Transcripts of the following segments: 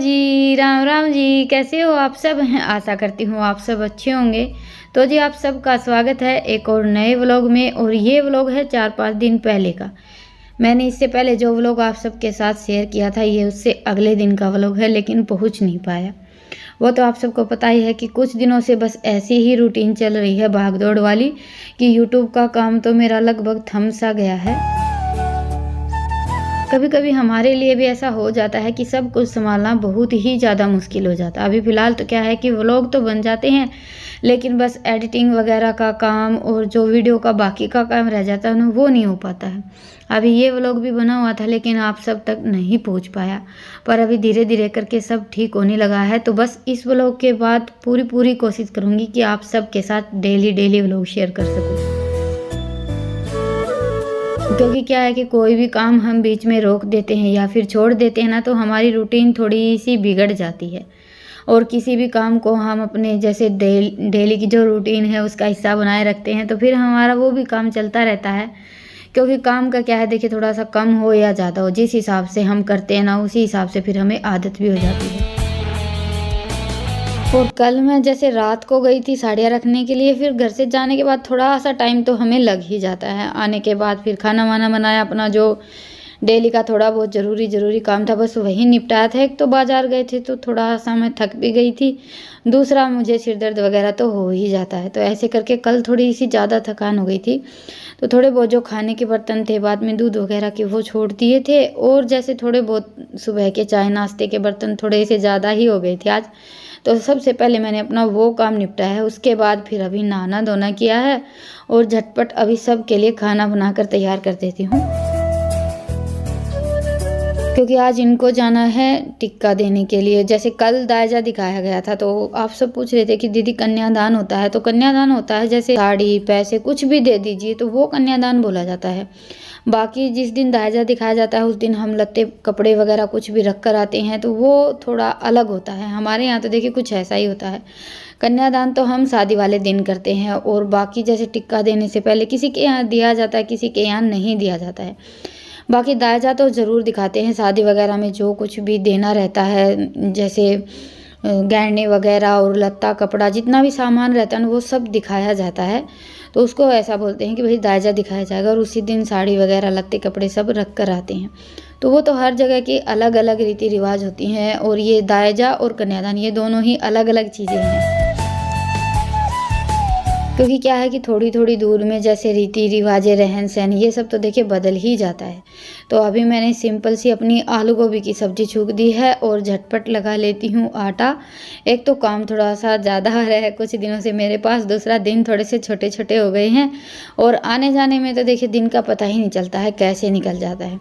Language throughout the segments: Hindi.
जी, राम राम जी। कैसे हो आप सब? हैं आशा करती हूँ आप सब अच्छे होंगे। तो जी आप सबका स्वागत है एक और नए व्लॉग में। और ये व्लॉग है 4-5 दिन पहले का। मैंने इससे पहले जो व्लॉग आप सबके साथ शेयर किया था ये उससे अगले दिन का व्लॉग है, लेकिन पहुँच नहीं पाया। वो तो आप सबको पता ही है कि कुछ दिनों से बस ऐसी ही रूटीन चल रही है भाग दौड़ वाली, कि यूट्यूब का काम तो मेरा लगभग थम सा गया है। कभी कभी हमारे लिए भी ऐसा हो जाता है कि सब कुछ संभालना बहुत ही ज़्यादा मुश्किल हो जाता है। अभी फ़िलहाल तो क्या है कि व्लॉग तो बन जाते हैं, लेकिन बस एडिटिंग वगैरह का काम और जो वीडियो का बाकी का काम रह जाता है ना, वो नहीं हो पाता है। अभी ये व्लॉग भी बना हुआ था, लेकिन आप सब तक नहीं पहुंच पाया। पर अभी धीरे धीरे करके सब ठीक होने लगा है। तो बस इस व्लॉग के बाद पूरी कोशिश करूँगी कि आप सबके साथ डेली व्लॉग शेयर कर सकूँ। क्योंकि क्या है कि कोई भी काम हम बीच में रोक देते हैं या फिर छोड़ देते हैं ना, तो हमारी रूटीन थोड़ी सी बिगड़ जाती है। और किसी भी काम को हम अपने जैसे डेली की जो रूटीन है उसका हिस्सा बनाए रखते हैं, तो फिर हमारा वो भी काम चलता रहता है। क्योंकि काम का क्या है, देखिए थोड़ा सा कम हो या ज़्यादा हो, जिस हिसाब से हम करते हैं ना उसी हिसाब से फिर हमें आदत भी हो जाती है। और कल मैं जैसे रात को गई थी साड़ियाँ रखने के लिए, फिर घर से जाने के बाद थोड़ा सा टाइम तो हमें लग ही जाता है। आने के बाद फिर खाना वाना बनाया, अपना जो डेली का थोड़ा बहुत ज़रूरी काम था बस वही निपटाया था। एक तो बाज़ार गए थे तो थोड़ा सा मैं थक भी गई थी, दूसरा मुझे सिर दर्द वगैरह तो हो ही जाता है। तो ऐसे करके कल थोड़ी सी ज़्यादा थकान हो गई थी। तो थोड़े बहुत जो खाने के बर्तन थे बाद में दूध वगैरह के वो छोड़ दिए थे, और जैसे थोड़े बहुत सुबह के चाय नाश्ते के बर्तन थोड़े से ज़्यादा ही हो गए थे आज। तो सबसे पहले मैंने अपना वो काम निपटाया है। उसके बाद फिर अभी नहाना धोना किया है और झटपट अभी सब के लिए खाना बनाकर तैयार कर देती हूँ, क्योंकि आज इनको जाना है टिक्का देने के लिए। जैसे कल दायजा दिखाया गया था, तो आप सब पूछ रहे थे कि दीदी कन्यादान होता है? तो कन्यादान होता है जैसे साड़ी पैसे कुछ भी दे दीजिए तो वो कन्यादान बोला जाता है। बाकी जिस दिन दायजा दिखाया जाता है उस दिन हम लत्ते कपड़े वगैरह कुछ भी रख कर आते हैं, तो वो थोड़ा अलग होता है। हमारे यहाँ तो देखिए कुछ ऐसा ही होता है। कन्यादान तो हम शादी वाले दिन करते हैं, और बाकी जैसे टिक्का देने से पहले किसी के यहाँ दिया जाता है, किसी के यहाँ नहीं दिया जाता है। बाकी दायजा तो ज़रूर दिखाते हैं शादी वगैरह में, जो कुछ भी देना रहता है जैसे गहने वगैरह और लत्ता कपड़ा जितना भी सामान रहता है ना वो सब दिखाया जाता है। तो उसको ऐसा बोलते हैं कि भाई दायजा दिखाया जाएगा, और उसी दिन साड़ी वगैरह लत्ते कपड़े सब रख कर आते हैं। तो वो तो हर जगह की अलग अलग रीति रिवाज होती हैं, और ये दायजा और कन्यादान ये दोनों ही अलग अलग चीज़ें हैं। क्योंकि क्या है कि थोड़ी दूर में जैसे रीति रिवाजें रहन सहन ये सब तो देखिए बदल ही जाता है। तो अभी मैंने सिंपल सी अपनी आलू गोभी की सब्ज़ी छूक दी है और झटपट लगा लेती हूँ आटा। एक तो काम थोड़ा सा ज़्यादा आ रहा है कुछ दिनों से मेरे पास, दूसरा दिन थोड़े से छोटे हो गए हैं, और आने जाने में तो देखिए दिन का पता ही नहीं चलता है कैसे निकल जाता है।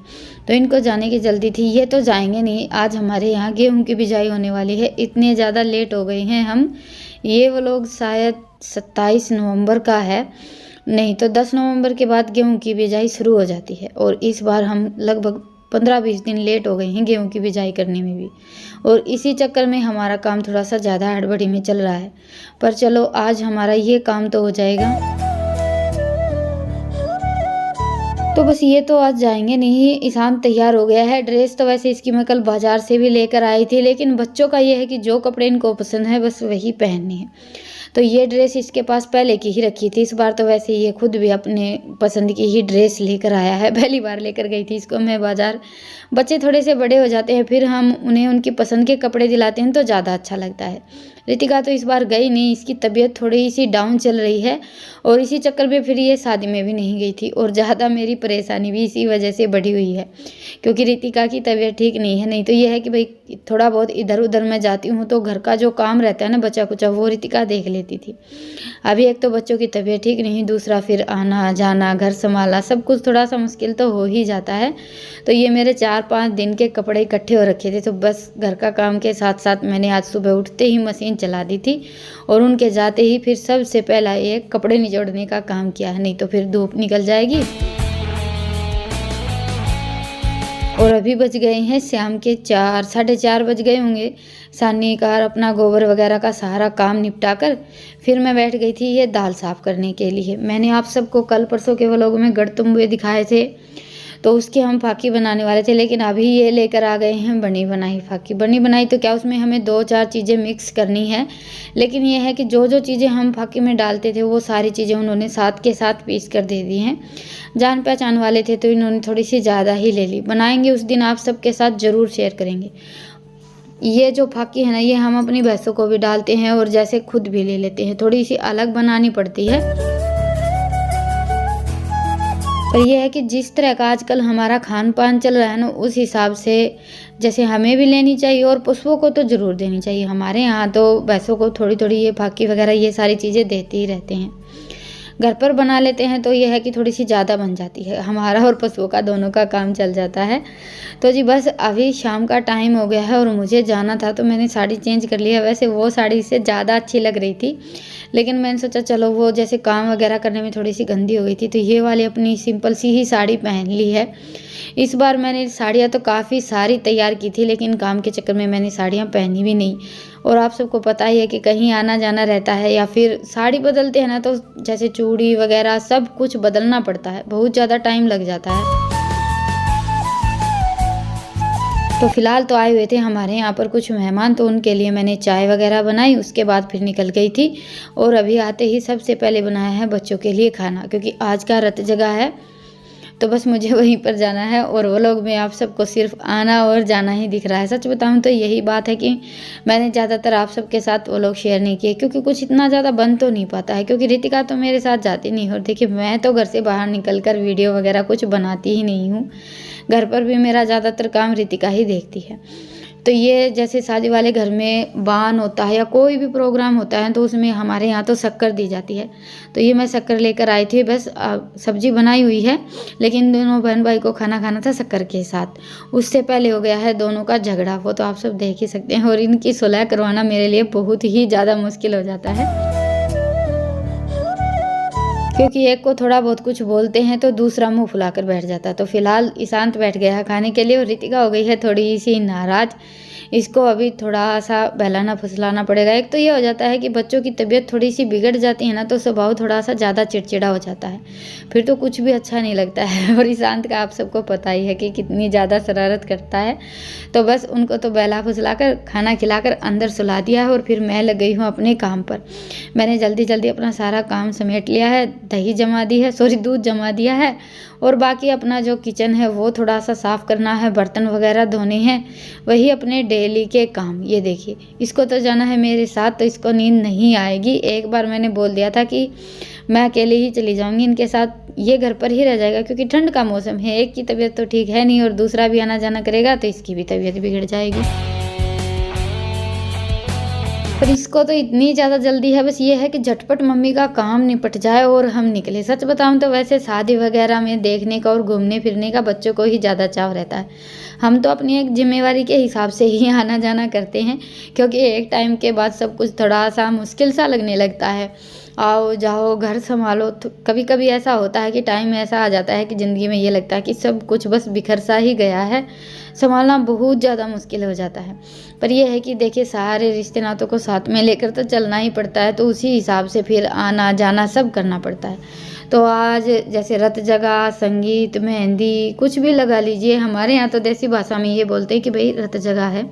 तो इनको जाने की जल्दी थी, ये तो जाएंगे नहीं। आज हमारे यहाँ गेहूँ की बिजाई होने वाली है, इतने ज़्यादा लेट हो गए हैं हम। ये वो लोग शायद 27 नवंबर का है, नहीं तो 10 नवंबर के बाद गेहूं की बिजाई शुरू हो जाती है। और इस बार हम लगभग 15-20 दिन लेट हो गए हैं गेहूं की बिजाई करने में भी, और इसी चक्कर में हमारा काम थोड़ा सा ज़्यादा हड़बड़ी में चल रहा है। पर चलो आज हमारा ये काम तो हो जाएगा। तो बस ये तो आज जाएंगे नहीं। ईशान तैयार हो गया है। ड्रेस तो वैसे इसकी मैं कल बाजार से भी लेकर आई थी, लेकिन बच्चों का ये है कि जो कपड़े इनको पसंद है बस वही पहनने हैं। तो ये ड्रेस इसके पास पहले की ही रखी थी। इस बार तो वैसे ये खुद भी अपने पसंद की ही ड्रेस लेकर आया है। पहली बार लेकर गई थी इसको मैं बाजार। बच्चे थोड़े से बड़े हो जाते हैं, फिर हम उन्हें उनकी पसंद के कपड़े दिलाते हैं तो ज़्यादा अच्छा लगता है। रितिका तो इस बार गई नहीं, इसकी तबीयत थोड़ी सी डाउन चल रही है, और इसी चक्कर में फिर ये शादी में भी नहीं गई थी। और ज़्यादा मेरी परेशानी भी इसी वजह से बढ़ी हुई है, क्योंकि रितिका की तबीयत ठीक नहीं है। नहीं तो ये है कि भाई थोड़ा बहुत इधर उधर मैं जाती हूँ तो घर का जो काम रहता है ना बचा कुचा वो रितिका देख लेती थी। अभी एक तो बच्चों की तबीयत ठीक नहीं, दूसरा फिर आना जाना घर संभालना सब कुछ थोड़ा सा मुश्किल तो हो ही जाता है। तो ये मेरे 4-5 दिन के कपड़े इकट्ठे हो रखे थे, तो बस घर का काम के साथ साथ मैंने आज सुबह उठते ही मशीन चला दी थी, और उनके जाते ही फिर सबसे पहला ये कपड़े निचोड़ने का काम किया है, नहीं तो फिर धूप निकल जाएगी। और अभी बज गए हैं शाम के 4-4:30 बज गए होंगे। सानी का अपना गोबर वगैरह का सारा काम निपटा कर फिर मैं बैठ गई थी ये दाल साफ़ करने के लिए। मैंने आप सबको कल परसों के व्लॉग में गढ़तुम्बे दिखाए थे, तो उसकी हम फाकी बनाने वाले थे, लेकिन अभी ये लेकर आ गए हैं बनी बनाई फाकी। बनी बनाई तो क्या, उसमें हमें 2-4 चीज़ें मिक्स करनी है, लेकिन ये है कि जो जो चीज़ें हम फाकी में डालते थे वो सारी चीज़ें उन्होंने साथ के साथ पीस कर दे दी हैं। जान पहचान वाले थे तो इन्होंने थोड़ी सी ज़्यादा ही ले ली। बनाएंगे उस दिन आप सबके साथ ज़रूर शेयर करेंगे। ये जो फाकी है ना, ये हम अपनी भैंसों को भी डालते हैं और जैसे खुद भी ले लेते हैं। थोड़ी सी अलग बनानी पड़ती है, पर यह है कि जिस तरह का आजकल हमारा खान पान चल रहा है ना, उस हिसाब से जैसे हमें भी लेनी चाहिए और पशुओं को तो ज़रूर देनी चाहिए। हमारे यहाँ तो भैंसों को थोड़ी थोड़ी ये फाकी वगैरह ये सारी चीज़ें देते ही रहते हैं। घर पर बना लेते हैं तो ये है कि थोड़ी सी ज़्यादा बन जाती है, हमारा और पशुओं का दोनों का काम चल जाता है। तो जी बस अभी शाम का टाइम हो गया है और मुझे जाना था, तो मैंने साड़ी चेंज कर लिया। वैसे वो साड़ी इससे ज़्यादा अच्छी लग रही थी, लेकिन मैंने सोचा चलो वो जैसे काम वगैरह करने में थोड़ी सी गंदी हो गई थी, तो ये वाली अपनी सिंपल सी ही साड़ी पहन ली है। इस बार मैंने साड़ियाँ तो काफ़ी सारी तैयार की थी, लेकिन काम के चक्कर में मैंने साड़ियाँ पहनी भी नहीं। और आप सबको पता ही है कि कहीं आना जाना रहता है या फिर साड़ी बदलते हैं ना, तो जैसे चूड़ी वगैरह सब कुछ बदलना पड़ता है, बहुत ज़्यादा टाइम लग जाता है। तो फिलहाल तो आए हुए थे हमारे यहाँ पर कुछ मेहमान, तो उनके लिए मैंने चाय वगैरह बनाई, उसके बाद फिर निकल गई थी। और अभी आते ही सबसे पहले बनाया है बच्चों के लिए खाना, क्योंकि आज का रत जगह है, तो बस मुझे वहीं पर जाना है। और वो लोग में आप सबको सिर्फ आना और जाना ही दिख रहा है। सच बताऊं तो यही बात है कि मैंने ज़्यादातर आप सबके साथ वो लोग शेयर नहीं किए, क्योंकि कुछ इतना ज़्यादा बन तो नहीं पाता है, क्योंकि रितिका तो मेरे साथ जाती नहीं। और देखिए मैं तो घर से बाहर निकल कर वीडियो वगैरह कुछ बनाती ही नहीं हूँ। घर पर भी मेरा ज़्यादातर काम रितिका ही देखती है। तो ये जैसे शादी वाले घर में बान होता है या कोई भी प्रोग्राम होता है, तो उसमें हमारे यहाँ तो शक्कर दी जाती है। तो ये मैं शक्कर लेकर आई थी। बस सब्जी बनाई हुई है, लेकिन दोनों बहन भाई को खाना खाना था शक्कर के साथ। उससे पहले हो गया है दोनों का झगड़ा, वो तो आप सब देख ही सकते हैं। और इनकी सुलह करवाना मेरे लिए बहुत ही ज़्यादा मुश्किल हो जाता है, क्योंकि एक को थोड़ा बहुत कुछ बोलते हैं तो दूसरा मुंह फुलाकर बैठ जाता है। तो फिलहाल ईशांत बैठ गया है खाने के लिए और रितिका हो गई है थोड़ी सी नाराज़। इसको अभी थोड़ा सा बहलाना फुसलाना पड़ेगा। एक तो ये हो जाता है कि बच्चों की तबीयत थोड़ी सी बिगड़ जाती है ना, तो स्वभाव थोड़ा सा ज़्यादा चिड़चिड़ा हो जाता है, फिर तो कुछ भी अच्छा नहीं लगता है। और ईशांत का आप सबको पता ही है कि कितनी ज़्यादा शरारत करता है। तो बस उनको तो बहला फुसला कर खाना खिलाकर अंदर सुला दिया है और फिर मैं लग गई हूँ अपने काम पर। मैंने जल्दी जल्दी अपना सारा काम समेट लिया है, दही जमा दी है, सॉरी दूध जमा दिया है, और बाकी अपना जो किचन है वो थोड़ा सा साफ़ करना है, बर्तन वगैरह धोने हैं, वही अपने डेली के काम। ये देखिए इसको तो जाना है मेरे साथ, तो इसको नींद नहीं आएगी। एक बार मैंने बोल दिया था कि मैं अकेले ही चली जाऊंगी इनके साथ, ये घर पर ही रह जाएगा, क्योंकि ठंड का मौसम है। एक की तबीयत तो ठीक है नहीं और दूसरा भी आना जाना करेगा तो इसकी भी तबीयत बिगड़ जाएगी। पर इसको तो इतनी ज़्यादा जल्दी है, बस ये है कि झटपट मम्मी का काम निपट जाए और हम निकले। सच बताऊं तो वैसे शादी वगैरह में देखने का और घूमने फिरने का बच्चों को ही ज़्यादा चाव रहता है। हम तो अपनी एक जिम्मेवारी के हिसाब से ही आना जाना करते हैं, क्योंकि एक टाइम के बाद सब कुछ थोड़ा सा मुश्किल सा लगने लगता है। आओ जाओ घर संभालो, तो कभी कभी ऐसा होता है कि टाइम ऐसा आ जाता है कि ज़िंदगी में ये लगता है कि सब कुछ बस बिखर सा ही गया है, संभालना बहुत ज़्यादा मुश्किल हो जाता है। पर यह है कि देखिए सारे रिश्ते नातों को साथ में लेकर तो चलना ही पड़ता है, तो उसी हिसाब से फिर आना जाना सब करना पड़ता है। तो आज जैसे रत जगह, संगीत, मेहंदी, कुछ भी लगा लीजिए। हमारे यहाँ तो देसी भाषा में ये बोलते हैं कि भाई रत जगह है।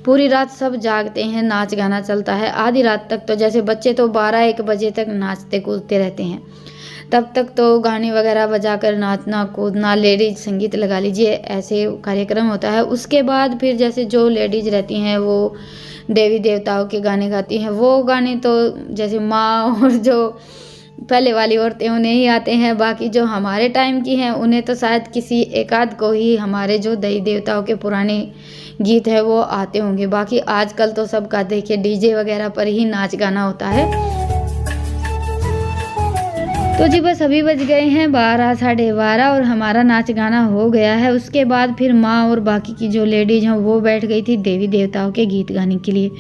पूरी रात सब जागते हैं, नाच गाना चलता है आधी रात तक। तो जैसे बच्चे तो 12-1 बजे तक नाचते कूदते रहते हैं, तब तक तो गाने वगैरह बजाकर नाचना कूदना, लेडीज संगीत लगा लीजिए, ऐसे कार्यक्रम होता है। उसके बाद फिर जैसे जो लेडीज रहती हैं वो देवी देवताओं के गाने गाती हैं। वो गाने तो जैसे माँ और जो पहले वाली औरतें उन्हें ही आते हैं, बाकी जो हमारे टाइम की हैं उन्हें तो शायद किसी एकाध को ही हमारे जो देवी देवताओं के पुराने गीत है वो आते होंगे। बाकी आजकल तो सबका देखिए डीजे वगैरह पर ही नाच गाना होता है। तो जी बस अभी बज गए हैं 12 साढ़े 12 और हमारा नाच गाना हो गया है। उसके बाद फिर माँ और बाकी की जो लेडीज हैं वो बैठ गई थी देवी देवताओं के गीत गाने के लिए,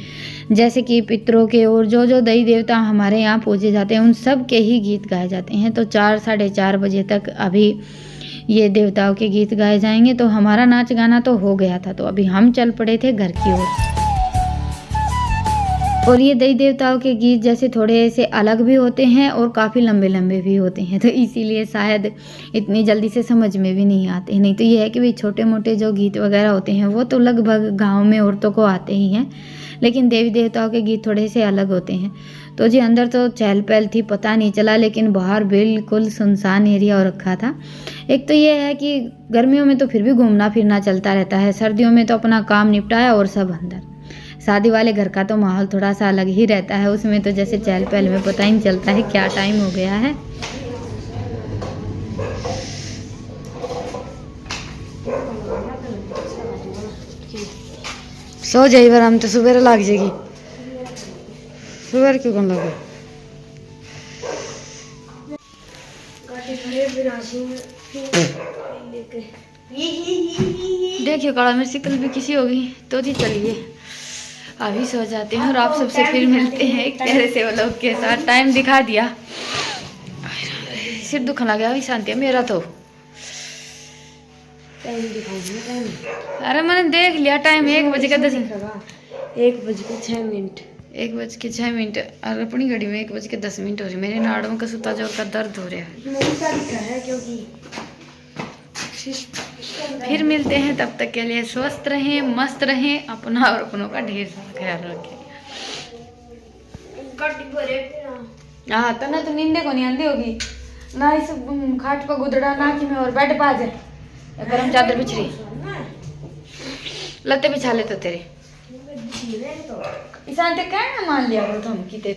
जैसे कि पितरों के और जो जो देवी देवता हमारे यहाँ पूजे जाते हैं उन सब के ही गीत गाए जाते हैं। तो 4 साढ़े 4 बजे तक अभी ये देवताओं के गीत गाए जाएंगे। तो हमारा नाच गाना तो हो गया था, तो अभी हम चल पड़े थे घर की ओर। और ये देवी देवताओं के गीत जैसे थोड़े से अलग भी होते हैं और काफ़ी लंबे लंबे भी होते हैं, तो इसीलिए शायद इतनी जल्दी से समझ में भी नहीं आते। नहीं तो ये है कि भाई छोटे मोटे जो गीत वगैरह होते हैं वो तो लगभग गाँव में औरतों को आते ही हैं, लेकिन देवी देवताओं के गीत थोड़े से अलग होते हैं। तो जी अंदर तो चहल पहल थी, पता नहीं चला, लेकिन बाहर बिल्कुल सुनसान एरिया हो रखा था। एक तो ये है कि गर्मियों में तो फिर भी घूमना फिरना चलता रहता है, सर्दियों में तो अपना काम निपटाया और सब अंदर। शादी वाले घर का तो माहौल थोड़ा सा अलग ही रहता है, उसमें तो जैसे चहल पहल में पता ही नहीं चलता है क्या टाइम हो गया है। सो जाइए आराम, तो सुबह लग जाएगी। सुबह क्यों कौन लगे? देखिए काला मिर्च कल भी किसी होगी तो जी चलिए अभी सो जाते हैं और आप सबसे फिर मिलते हैं एक प्यारे से व्लॉग के साथ। टाइम दिखा दिया, सिर दुखने लगा अभी शांति है मेरा तो। अरे मैंने देख लिया टाइम 1:10। 1:06 और अपनी घड़ी में 1:10 हो रही। मेरे नाड़ों का सूता जोड़ का दर्द हो रहा है। फिर मिलते हैं, तब तक के लिए स्वस्थ रहें, मस्त रहें, अपना और अपनों का ढेर सारा ख्याल रखें। हाँ तो ना तो नींदे को नहीं आंदी होगी ना, इस खाट पर गुदड़ा ना कि मैं और बेड पा जाए, गरम चादर बिछ रही, लत्ते बिछा ले तो तेरे ईशान ते कहना मान लिया करो तुम की